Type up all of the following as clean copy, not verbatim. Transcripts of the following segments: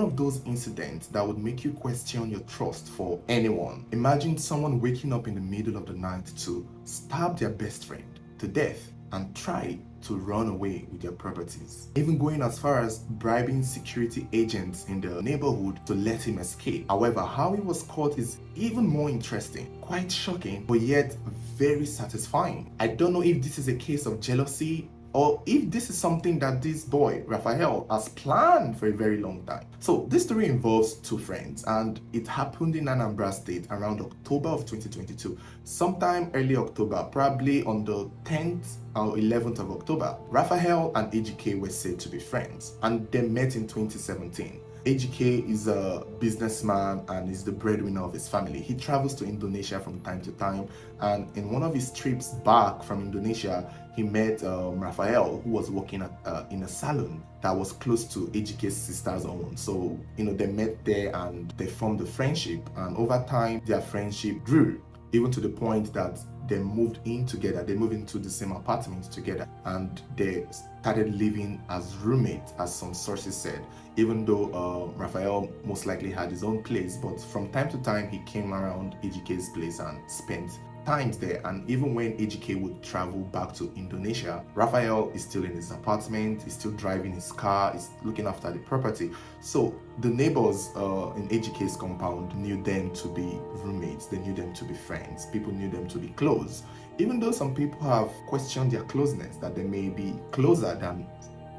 one of those incidents that would make you question your trust for anyone. Imagine someone waking up in the middle of the night to stab their best friend to death and try to run away with their properties. Even going as far as bribing security agents in the neighborhood to let him escape. However, how he was caught is even more interesting, quite shocking, but yet very satisfying. I don't know if this is a case of jealousy or if this is something that this boy, Raphael, has planned for a very long time. So this story involves two friends and it happened in Anambra State around October of 2022. Sometime early October, probably on the 10th or 11th of October, Raphael and AGK were said to be friends and they met in 2017. AGK is a businessman and is the breadwinner of his family. He travels to Indonesia from time to time, and in one of his trips back from Indonesia, he met Raphael, who was working at, in a salon that was close to AGK's sister's own. So, they met there and they formed a friendship, and over time, their friendship grew, even to the point that they moved in together. They moved into the same apartment together and they started living as roommates, as some sources said, even though Raphael most likely had his own place. But from time to time, he came around AGK's place and spent times there. And even when AGK would travel back to Indonesia, Raphael is still in his apartment, he's still driving his car, he's looking after the property. So the neighbors in AGK's compound knew them to be roommates, they knew them to be friends, people knew them to be close. Even though some people have questioned their closeness, that they may be closer than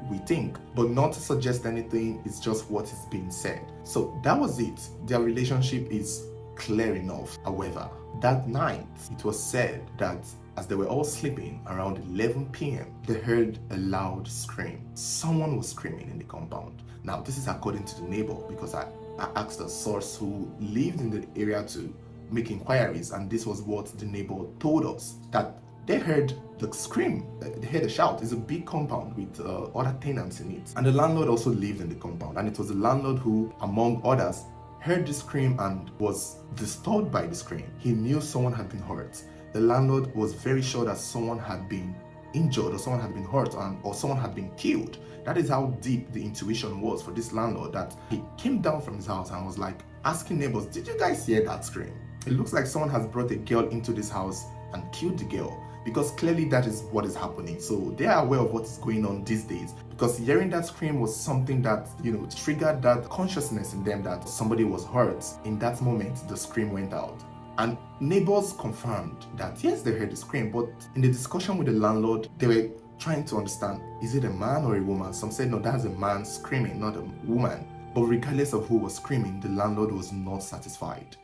we think, but not to suggest anything, it's just what is being said. So that was it. Their relationship is clear enough. However, that night, it was said that as they were all sleeping around 11 p.m., they heard a loud scream. Someone was screaming in the compound. Now, this is according to the neighbor, because I asked a source who lived in the area to make inquiries, and this was what the neighbor told us, that they heard the scream, they heard a shout. It's a big compound with other tenants in it. And the landlord also lived in the compound, and it was the landlord who, among others, heard the scream and was disturbed by the scream. He knew someone had been hurt. The landlord was very sure that someone had been injured or someone had been hurt or someone had been killed. That is how deep the intuition was for this landlord, that he came down from his house and was like asking neighbors, did you guys hear that scream? It looks like someone has brought a girl into this house and killed the girl, because clearly that is what is happening. So they are aware of what is going on these days, because hearing that scream was something that, triggered that consciousness in them that somebody was hurt. In that moment, the scream went out. And neighbors confirmed that yes, they heard the scream, but in the discussion with the landlord, they were trying to understand, is it a man or a woman? Some said, no, that's a man screaming, not a woman. But regardless of who was screaming, the landlord was not satisfied.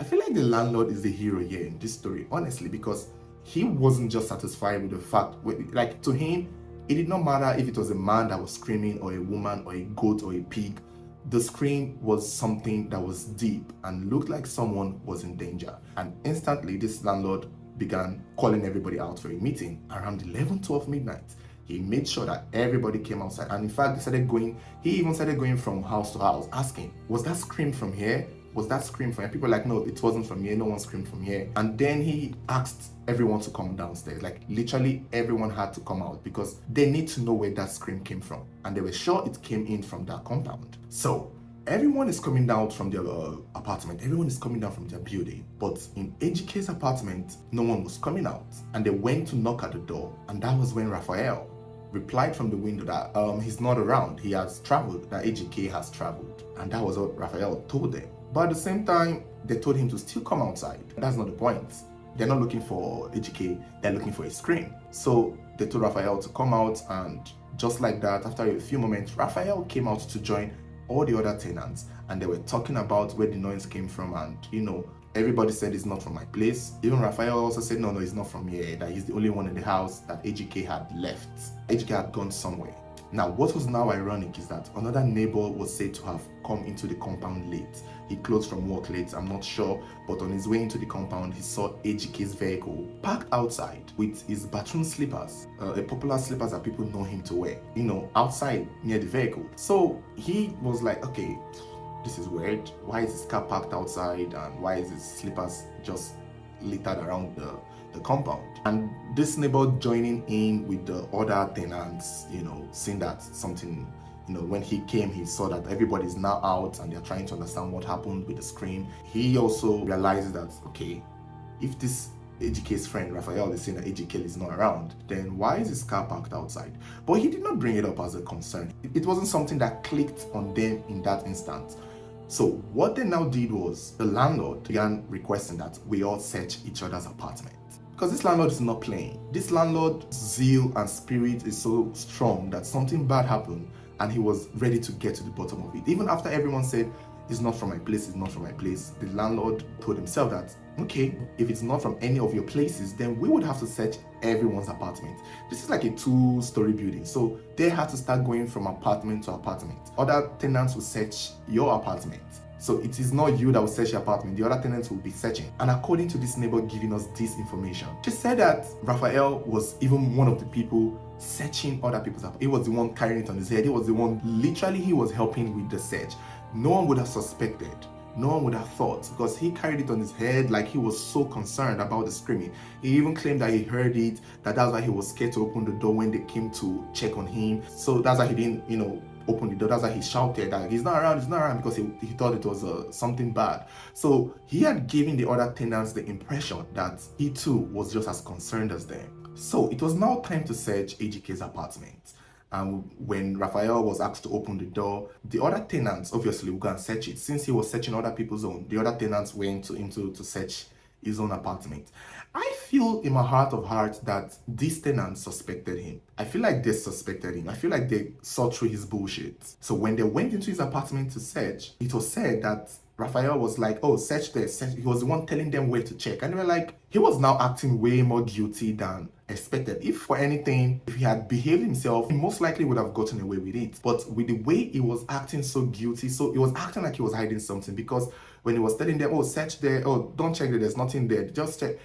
I feel like the landlord is the hero here in this story, honestly, because he wasn't just satisfied with the fact, like to him, it did not matter if it was a man that was screaming or a woman or a goat or a pig. The scream was something that was deep and looked like someone was in danger. And instantly, this landlord began calling everybody out for a meeting around 11, 12 midnight. He made sure that everybody came outside. And in fact, he even started going from house to house asking, was that scream from here? Was that scream from here? People were like, no, it wasn't from here. No one screamed from here. And then he asked everyone to come downstairs. Like literally everyone had to come out because they need to know where that scream came from. And they were sure it came in from that compound. So everyone is coming down from their apartment. Everyone is coming down from their building. But in AGK's apartment, no one was coming out. And they went to knock at the door. And that was when Raphael replied from the window that he's not around. He has traveled, that AGK has traveled. And that was what Raphael told them. But at the same time, they told him to still come outside. That's not the point. They're not looking for AGK, they're looking for a scream. So they told Raphael to come out, and just like that, after a few moments, Raphael came out to join all the other tenants, and they were talking about where the noise came from, and everybody said it's not from my place. Even Raphael also said, no, it's not from here, that he's the only one in the house, that AGK had left. AGK had gone somewhere. Now, what was now ironic is that another neighbor was said to have come into the compound late. He closed from work late, I'm not sure, but on his way into the compound, he saw AGK's vehicle parked outside with his bathroom slippers, a popular slippers that people know him to wear, outside near the vehicle. So he was like, okay, this is weird. Why is his car parked outside, and why is his slippers just littered around the compound? And this neighbor joining in with the other tenants, seeing that something when he came, he saw that everybody's now out and they're trying to understand what happened with the scream. He also realizes that, okay, if this AGK's friend Raphael is saying that AGK is not around, then why is his car parked outside? But he did not bring it up as a concern. It wasn't something that clicked on them in that instant. So what they now did was the landlord began requesting that we all search each other's apartment. Because this landlord is not playing. This landlord's zeal and spirit is so strong that something bad happened and he was ready to get to the bottom of it. Even after everyone said, it's not from my place, it's not from my place, the landlord told himself that, okay, if it's not from any of your places, then we would have to search everyone's apartment. This is like a 2-story building, so they had to start going from apartment to apartment. Other tenants will search your apartment. So it is not you that will search your apartment, the other tenants will be searching. And according to this neighbor giving us this information, she said that Raphael was even one of the people searching other people's apartments. He was the one carrying it on his head. He was the one, literally he was helping with the search. No one would have suspected. No one would have thought, because he carried it on his head like he was so concerned about the screaming. He even claimed that he heard it, that's why he was scared to open the door when they came to check on him. So that's why he didn't, open the door. That's why he shouted that he's not around, because he thought it was something bad. So he had given the other tenants the impression that he too was just as concerned as them. So it was now time to search AGK's apartment. And when Raphael was asked to open the door, the other tenants obviously would go and search it. Since he was searching other people's own, the other tenants went to search his own apartment. I feel in my heart of hearts that these tenants suspected him. I feel like they suspected him. I feel like they saw through his bullshit. So when they went into his apartment to search, it was said that Raphael was like, oh, search there. He was the one telling them where to check. And they were like, he was now acting way more guilty than expected. If for anything, if he had behaved himself, he most likely would have gotten away with it. But with the way he was acting so guilty, so he was acting like he was hiding something, because when he was telling them, oh, search there, oh, don't check there, there's nothing there, just check.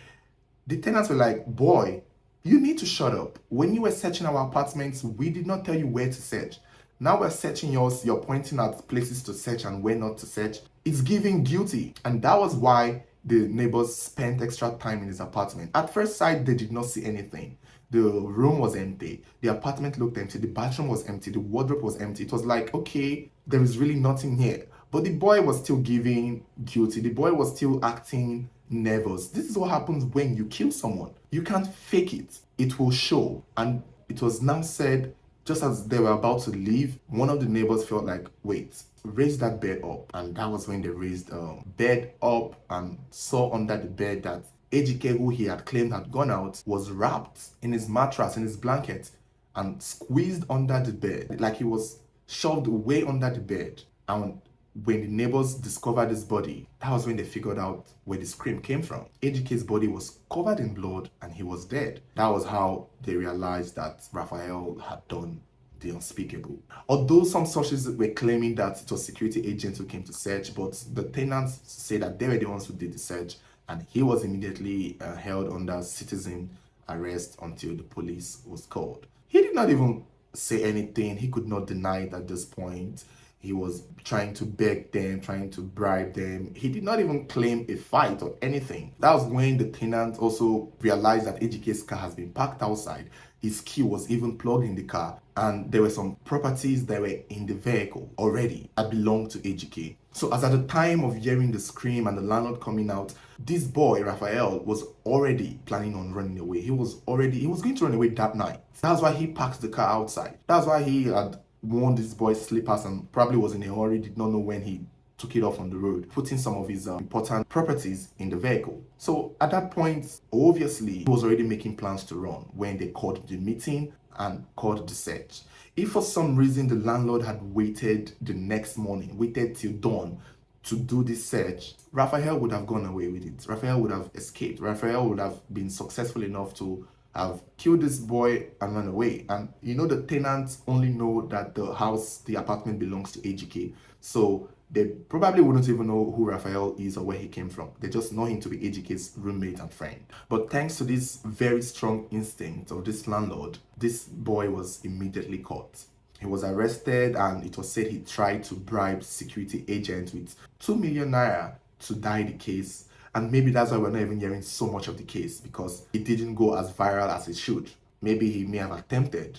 The tenants were like, boy, you need to shut up. When you were searching our apartments, we did not tell you where to search. Now we're searching yours, you're pointing at places to search and where not to search. It's giving guilty. And that was why the neighbors spent extra time in his apartment. At first sight, they did not see anything. The room was empty. The apartment looked empty. The bathroom was empty. The wardrobe was empty. It was like, okay, there is really nothing here. But the boy was still giving guilty. The boy was still acting nervous. This is what happens when you kill someone. You can't fake it. It will show. And it was now said, just as they were about to leave, one of the neighbors felt like, wait, raise that bed up. And that was when they raised the bed up and saw under the bed that AGK, who he had claimed had gone out, was wrapped in his mattress, in his blanket, and squeezed under the bed, like he was shoved way under the bed. And when the neighbors discovered his body, that was when they figured out where the scream came from. AGK's body was covered in blood and he was dead. That was how they realized that Raphael had done the unspeakable. Although some sources were claiming that it was security agents who came to search, but the tenants say that they were the ones who did the search, and he was immediately held under citizen arrest until the police was called. He did not even say anything. He could not deny it at this point. He was trying to beg them, trying to bribe them. He did not even claim a fight or anything. That was when the tenant also realized that AGK's car has been parked outside. His key was even plugged in the car, and there were some properties that were in the vehicle already that belonged to AGK. So as at the time of hearing the scream and the landlord coming out, this boy, Raphael, was already planning on running away. He was going to run away that night. That's why he parked the car outside. That's why he had worn this boy's slippers and probably was in a hurry, did not know when he took it off on the road, putting some of his important properties in the vehicle. So at that point, obviously, he was already making plans to run when they called the meeting and called the search. If for some reason the landlord had waited the next morning, waited till dawn to do this search, Raphael would have gone away with it. Raphael would have escaped. Raphael would have been successful enough to have killed this boy and run away. And the tenants only know that the apartment belongs to AGK. So they probably wouldn't even know who Raphael is or where he came from. They just know him to be AGK's roommate and friend. But thanks to this very strong instinct of this landlord, this boy was immediately caught. He was arrested, and it was said he tried to bribe security agents with 2 million naira to die the case. And maybe that's why we're not even hearing so much of the case, because it didn't go as viral as it should. Maybe he may have attempted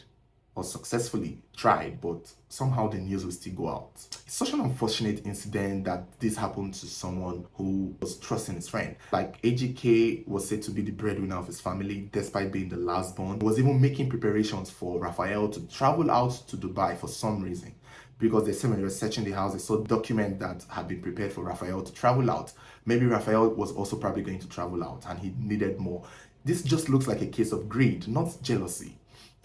or successfully tried, but somehow the news will still go out. It's such an unfortunate incident that this happened to someone who was trusting his friend. Like, AGK was said to be the breadwinner of his family despite being the last born. He was even making preparations for Raphael to travel out to Dubai for some reason, because they said when they were searching the house, they saw documents that had been prepared for Raphael to travel out. Maybe Raphael was also probably going to travel out and he needed more. This just looks like a case of greed, not jealousy.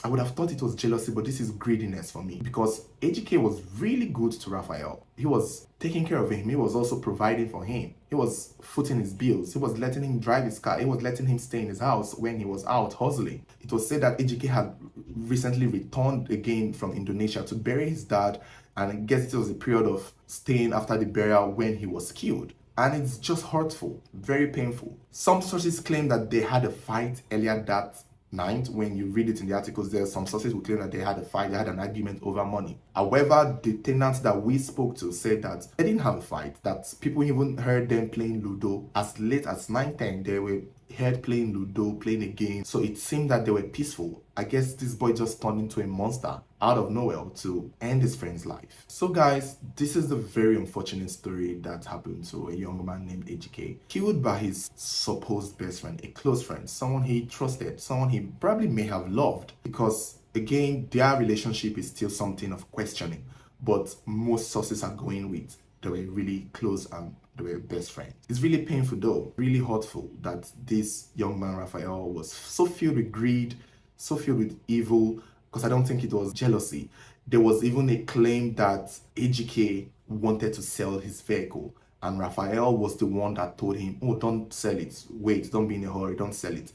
I would have thought it was jealousy, but this is greediness for me, because AGK was really good to Raphael. He was taking care of him. He was also providing for him. He was footing his bills. He was letting him drive his car. He was letting him stay in his house when he was out hustling. It was said that AGK had recently returned again from Indonesia to bury his dad, and I guess it was a period of staying after the burial when he was killed. And it's just hurtful, very painful. Some sources claim that they had a fight earlier that night. When you read it in the articles, there are some sources who claim that they had a fight, they had an argument over money. However, the tenants that we spoke to said that they didn't have a fight, that people even heard them playing Ludo as late as 9-10. They were heard playing Ludo, playing a game. So it seemed that they were peaceful. I guess this boy just turned into a monster out of nowhere to end his friend's life. So guys, this is the very unfortunate story that happened to a young man named AGK, killed by his supposed best friend, a close friend, someone he trusted, someone he probably may have loved, because again, their relationship is still something of questioning, but most sources are going with they were really close and they were best friends. It's really painful though, really hurtful that this young man Raphael was so filled with greed, so filled with evil, because I don't think it was jealousy. There was even a claim that AGK wanted to sell his vehicle, and Raphael was the one that told him, oh, don't sell it, wait, don't be in a hurry, don't sell it.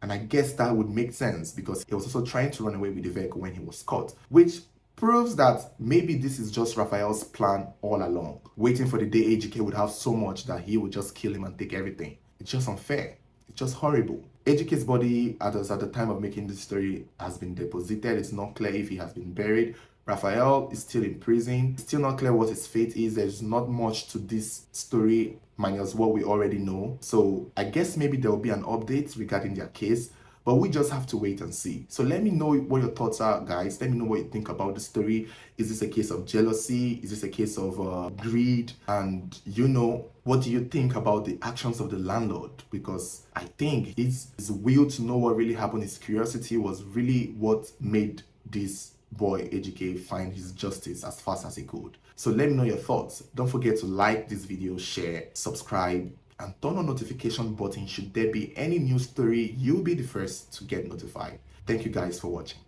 And I guess that would make sense, because he was also trying to run away with the vehicle when he was caught, which proves that maybe this is just Raphael's plan all along, waiting for the day AGK would have so much that he would just kill him and take everything. It's just unfair. It's just horrible. AGK's body at the time of making this story has been deposited. It's not clear if he has been buried. Raphael is still in prison. It's still not clear what his fate is. There's not much to this story minus what we already know. So I guess maybe there will be an update regarding their case, but we just have to wait and see. So let me know what your thoughts are, guys. Let me know what you think about the story. Is this a case of jealousy? Is this a case of greed? And what do you think about the actions of the landlord? Because I think his will to know what really happened, his curiosity was really what made this boy AGK find his justice as fast as he could. So let me know your thoughts. Don't forget to like this video, share, subscribe, and turn on notification button. Should there be any new story, you'll be the first to get notified. Thank you guys for watching.